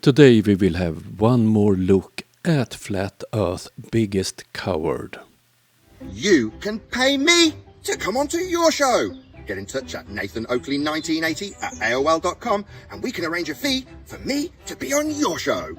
Today we will have one more look at Flat Earth's biggest coward. You can pay me to come onto your show. Get in touch at nathanoakley1980@aol.com and we can arrange a fee for me to be on your show.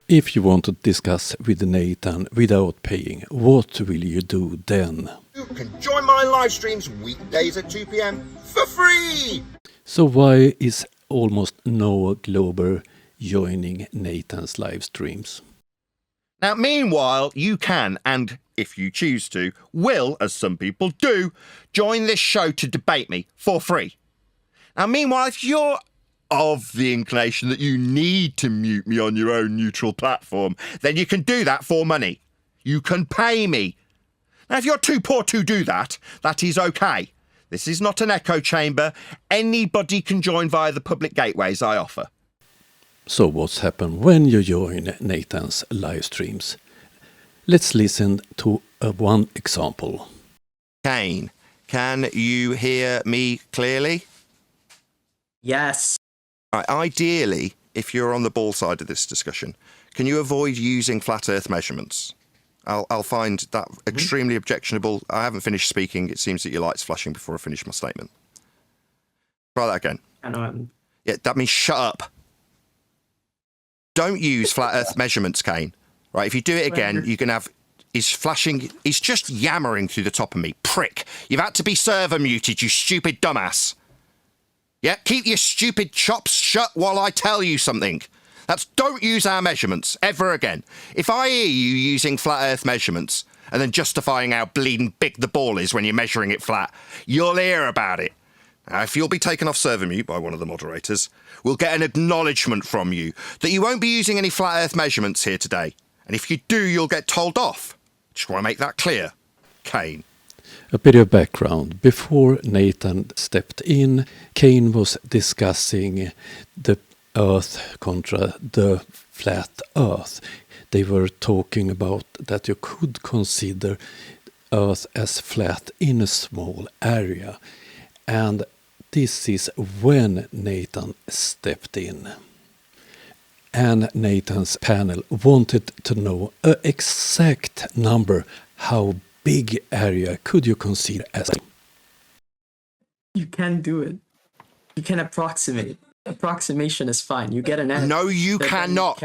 If you want to discuss with Nathan without paying, what will you do then? You can join my live streams weekdays at 2 p.m. for free. So why is almost no Glober joining Nathan's live streams? Now, meanwhile, you can, and if you choose to, will, as some people do, join this show to debate me for free. Now, meanwhile, if you're of the inclination that you need to mute me on your own neutral platform, then you can do that for money. You can pay me. Now, if you're too poor to do that, that is okay. This is not an echo chamber. Anybody can join via the public gateways I offer. So what's happened when you join Nathan's live streams? Let's listen to one example. Kane, can you hear me clearly? Yes. Right, ideally, if you're on the ball side of this discussion, can you avoid using flat Earth measurements? I'll find that extremely objectionable. I haven't finished speaking. It seems that your light's flashing before I finish my statement. Try that again. I know. Yeah, that means shut up. Don't use flat Earth measurements, Kane. Right, if you do it again, you can have... He's flashing... He's just yammering through the top of me. Prick. You've had to be server muted, you stupid dumbass. Yeah, keep your stupid chops shut while I tell you something. That's don't use our measurements ever again. If I hear you using flat Earth measurements and then justifying how bleeding big the ball is when you're measuring it flat, you'll hear about it. Now, if you'll be taken off server mute by one of the moderators, we'll get an acknowledgement from you that you won't be using any flat Earth measurements here today. And if you do, you'll get told off. Just want to make that clear. Kane. A bit of background. Before Nathan stepped in, Kane was discussing the Earth contra the flat Earth. They were talking about that you could consider Earth as flat in a small area. And this is when Nathan stepped in. And Nathan's panel wanted to know an exact number. How big area could you consider as? You can do it. You can approximate. Approximation is fine. You get an answer. No, you cannot.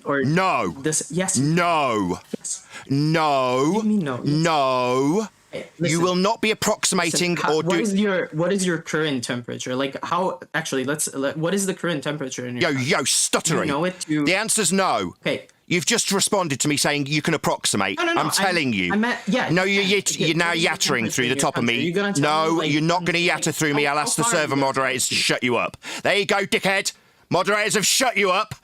No. This, yes. No. Yes. No. What do you mean no? No. Hey, you will not be approximating or what doing... what is your current temperature? Like how actually what is the current temperature in your Yo, stuttering. You know it to... The answer's no. Okay. You've just responded to me saying you can approximate. No, I'm telling you. Yeah. No, you're now yattering through the top of me. No, you're not going to yatter through me. I'll ask the server moderators to shut you up. There you go, dickhead. Moderators have shut you up.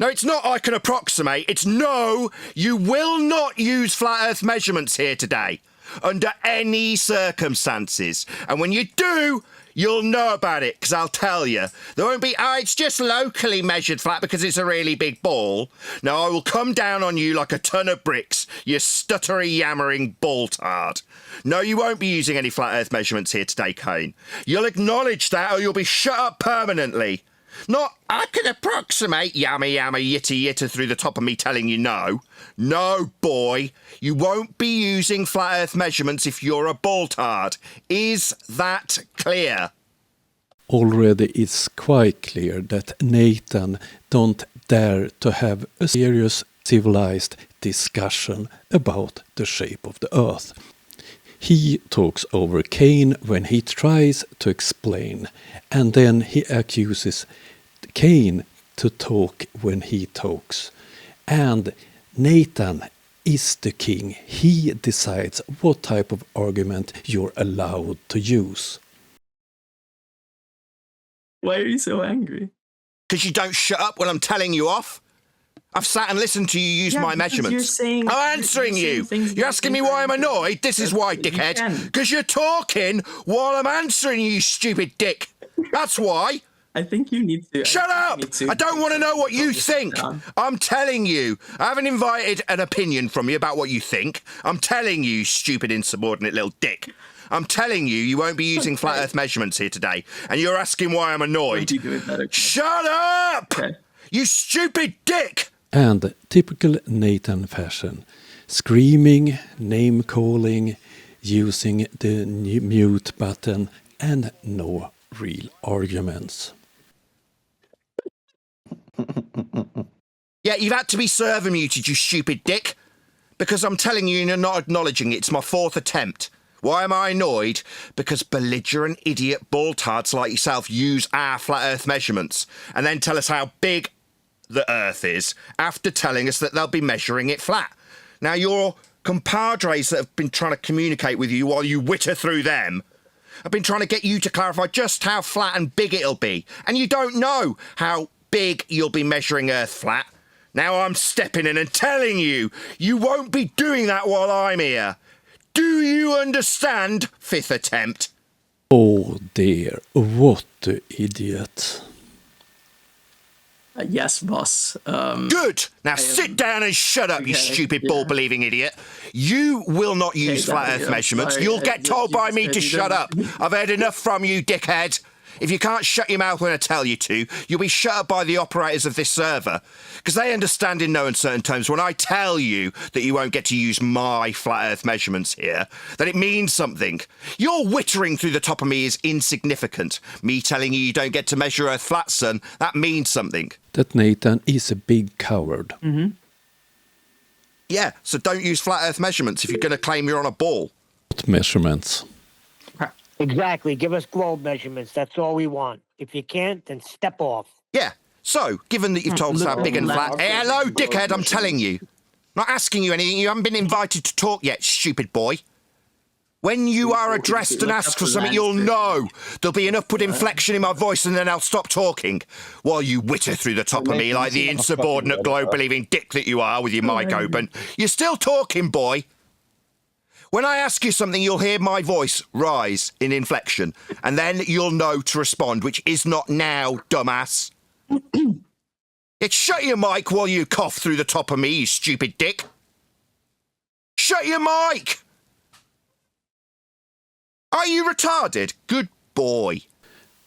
No, it's not I can approximate. It's no, you will not use flat Earth measurements here today. Under any circumstances. And when you do, you'll know about it, because I'll tell you. There won't be, it's just locally measured flat because it's a really big ball. No, I will come down on you like a ton of bricks, you stuttery, yammering ball-tard. No, you won't be using any flat Earth measurements here today, Kane. You'll acknowledge that or you'll be shut up permanently. Not, I can approximate yammer, yitter, yitter through the top of me telling you no. No, boy. You won't be using flat Earth measurements if you're a ball-tard. Is that clear? Already it's quite clear that Nathan don't dare to have a serious civilized discussion about the shape of the Earth. He talks over Kane when he tries to explain, and then he accuses Kane to talk when he talks. And Nathan is the king. He decides what type of argument you're allowed to use. Why are you so angry? Because you don't shut up when I'm telling you off. I've sat and listened to you use my measurements. I'm answering you. You're asking me why I'm annoyed? This is why, dickhead. Because you're talking while I'm answering you, stupid dick. That's why. I think you need to. Shut up! I don't want to know what you think. I'm telling you. I haven't invited an opinion from you about what you think. I'm telling you, stupid insubordinate little dick. I'm telling you, you won't be using flat Earth measurements here today, and you're asking why I'm annoyed. Shut up! Okay. You stupid dick! And typical Nathan fashion, screaming, name-calling, using the mute button, and no real arguments. Yeah, you've had to be server muted, you stupid dick. Because I'm telling you, you're not acknowledging it. It's my 4th attempt. Why am I annoyed? Because belligerent idiot ball-tards like yourself use our flat Earth measurements and then tell us how big the Earth is after telling us that they'll be measuring it flat. Now, your compadres that have been trying to communicate with you while you witter through them have been trying to get you to clarify just how flat and big it'll be. And you don't know how big you'll be measuring Earth flat. Now I'm stepping in and telling you, you won't be doing that while I'm here. Do you understand? 5th attempt. Oh dear, what an idiot. Yes, boss. Good! Now sit down and shut up, you stupid ball-believing idiot. You will not use flat Earth measurements. Sorry, You'll get told by me to shut up. I've heard enough from you, dickhead. If you can't shut your mouth when I tell you to, you'll be shut up by the operators of this server. Because they understand in no uncertain terms when I tell you that you won't get to use my flat Earth measurements here, that it means something. Your wittering through the top of me is insignificant. Me telling you don't get to measure Earth flat, son, that means something. That Nathan is a big coward. Mm-hmm. Yeah, so don't use flat Earth measurements if you're going to claim you're on a ball. What measurements? Exactly. Give us globe measurements. That's all we want. If you can't, then step off. Yeah. So, given that you've told us how big and flat... Hey, hello, dickhead, I'm telling you. Not asking you anything. You haven't been invited to talk yet, stupid boy. When you are addressed and asked for something, you'll know. There'll be an upward inflection in my voice and then I'll stop talking. While you witter through the top of me like the insubordinate globe-believing dick that you are with your mic open. You're still talking, boy. When I ask you something, you'll hear my voice rise in inflection, and then you'll know to respond, which is not now, dumbass. Shut your mic while you cough through the top of me, you stupid dick. Shut your mic! Are you retarded? Good boy.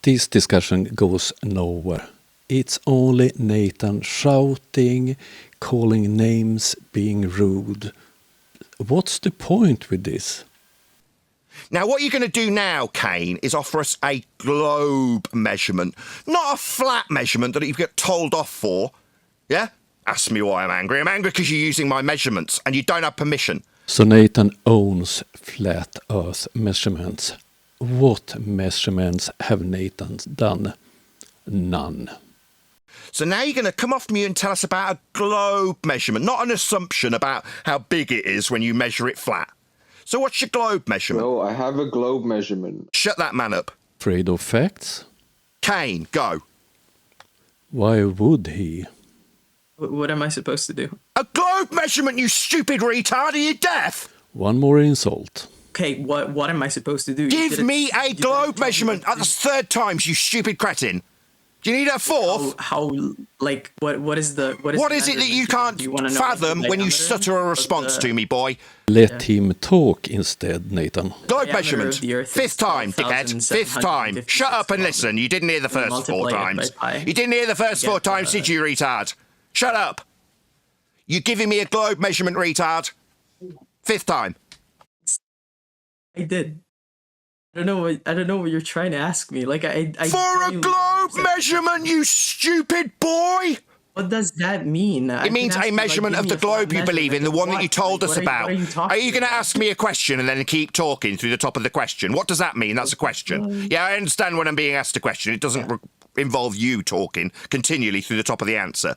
This discussion goes nowhere. It's only Nathan shouting, calling names, being rude. What's the point with this? Now, what you're going to do now, Kane, is offer us a globe measurement, not a flat measurement that you get told off for. Yeah? Ask me why I'm angry. I'm angry because you're using my measurements and you don't have permission. So Nathan owns flat Earth measurements. What measurements have Nathan done? None. So now you're going to come off mute and tell us about a globe measurement, not an assumption about how big it is when you measure it flat. So what's your globe measurement? No, I have a globe measurement. Shut that man up. Afraid of facts? Kane, go. Why would he? What am I supposed to do? A globe measurement, you stupid retard! Are you deaf? One more insult. Okay, what am I supposed to do? Give me a globe measurement. That's 3rd times, you stupid cretin. Do you need a 4th? What is it that you can't fathom when you stutter a response to me, boy? Let him talk instead, Nathan. Globe measurement. 5th time, dickhead. 5th time. Shut up and listen. You didn't hear the first 4 times. You didn't hear the first 4 times, did you, retard? Shut up. You giving me a globe measurement, retard? 5th time. I did. I don't know what you're trying to ask me. For a globe measurement, you stupid boy! What does that mean? It means a measurement of the globe you believe in, the one that you told us about. Are you going to ask me a question and then keep talking through the top of the question? What does that mean? That's a question. Yeah, I understand when I'm being asked a question. It doesn't involve you talking continually through the top of the answer.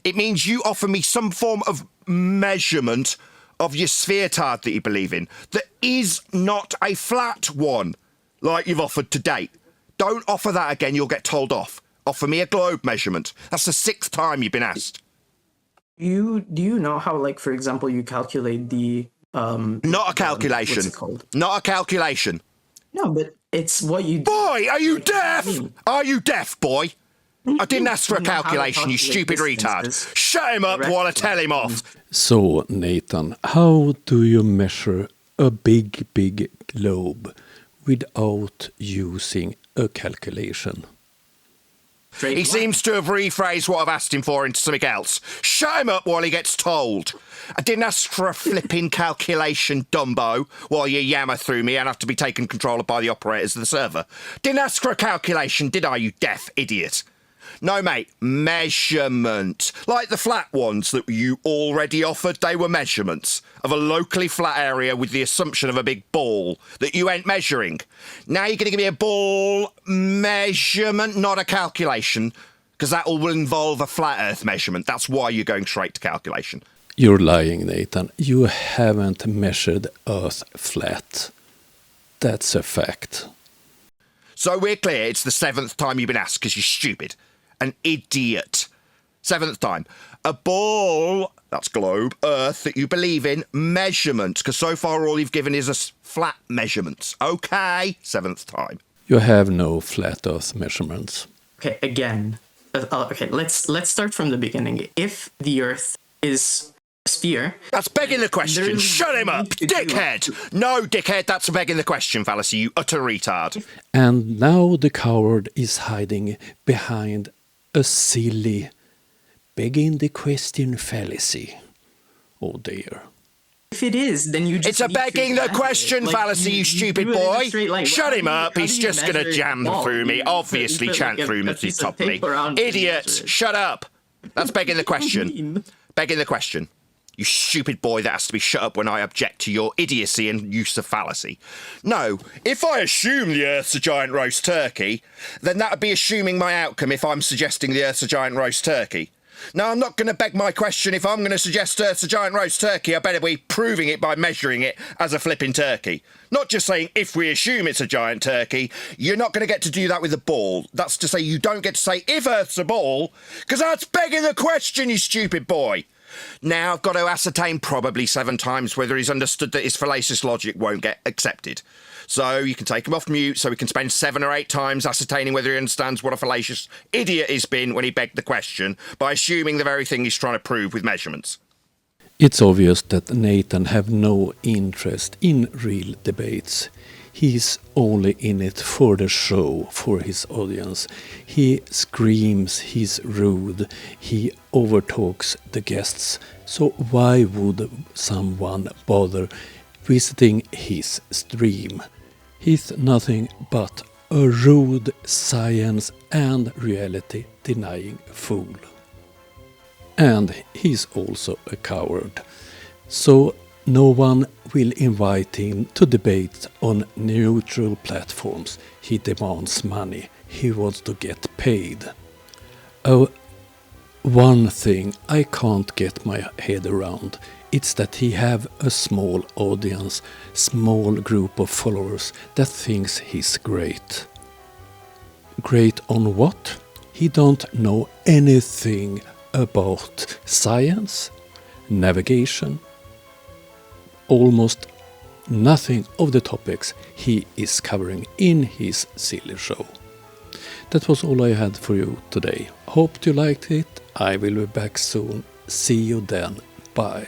It means you offer me some form of measurement of your sphere-tard that you believe in that is not a flat one, like you've offered to date. Don't offer that again, you'll get told off. Offer me a globe measurement. That's the 6th time you've been asked. Do you know how, for example, you calculate the... Not a calculation. What's it called? Not a calculation. No, but it's what you do. Boy, are you What does that deaf? mean? Are you deaf, boy? I didn't ask for a You know how to calculation, you calculate stupid retard. distances. Shut him up while I tell him off. So, Nathan, how do you measure a big, big globe without using a calculation? Straight He line. seems to have rephrased what I've asked him for into something else. Shut him up while he gets told. I didn't ask for a flipping calculation, Dumbo, while you yammer through me and have to be taken control of by the operators of the server. Didn't ask for a calculation, did I, you deaf idiot? No, mate, measurement. Like the flat ones that you already offered, they were measurements of a locally flat area with the assumption of a big ball that you ain't measuring. Now you're going to give me a ball measurement, not a calculation, because that will involve a flat earth measurement. That's why you're going straight to calculation. You're lying, Nathan. You haven't measured Earth flat. That's a fact. So we're clear, it's the 7th time you've been asked because you're stupid. An idiot. 7th time. A ball, that's globe, earth, that you believe in, measurement, because so far all you've given is us flat measurements. Okay, 7th time. You have no flat Earth measurements. Okay, again. Okay, let's start from the beginning. If the Earth is a sphere, That's begging the question. There's Shut him up, nothing to do. dickhead. No, dickhead, that's begging the question, fallacy, you utter retard. And now the coward is hiding behind a silly, begging the question fallacy. Oh dear. if it is, then you just It's a need to begging the measure question it. fallacy, you stupid do it in a boy. straight line. Shut How him do you- up, how he's do you just going to measure jam the ball? through me. You Obviously put chant like through me a piece of top of me. tape around it and Idiots, measure it. shut up. That's begging the question. mean? Begging the question. You stupid boy that has to be shut up when I object to your idiocy and use of fallacy. No, if I assume the Earth's a giant roast turkey, then that would be assuming my outcome if I'm suggesting the Earth's a giant roast turkey. Now, I'm not going to beg my question. If I'm going to suggest Earth's a giant roast turkey, I better be proving it by measuring it as a flipping turkey. Not just saying if we assume it's a giant turkey. You're not going to get to do that with a ball. That's to say you don't get to say if Earth's a ball, because that's begging the question, you stupid boy. Now I've got to ascertain probably 7 times whether he's understood that his fallacious logic won't get accepted. So you can take him off mute so we can spend 7 or 8 times ascertaining whether he understands what a fallacious idiot he's been when he begged the question by assuming the very thing he's trying to prove with measurements. It's obvious that Nathan have no interest in real debates. He's only in it for the show, for his audience. He screams, he's rude, he overtalks the guests. So why would someone bother visiting his stream? He's nothing but a rude science and reality denying fool. And he's also a coward. So no one will invite him to debate on neutral platforms. He demands money. He wants to get paid. Oh, one thing I can't get my head around, it's that he have a small audience, small group of followers that thinks he's great. Great on what? He don't know anything about science, navigation, almost nothing of the topics he is covering in his silly show. That was all I had for you today. Hope you liked it. I will be back soon. See you then. Bye.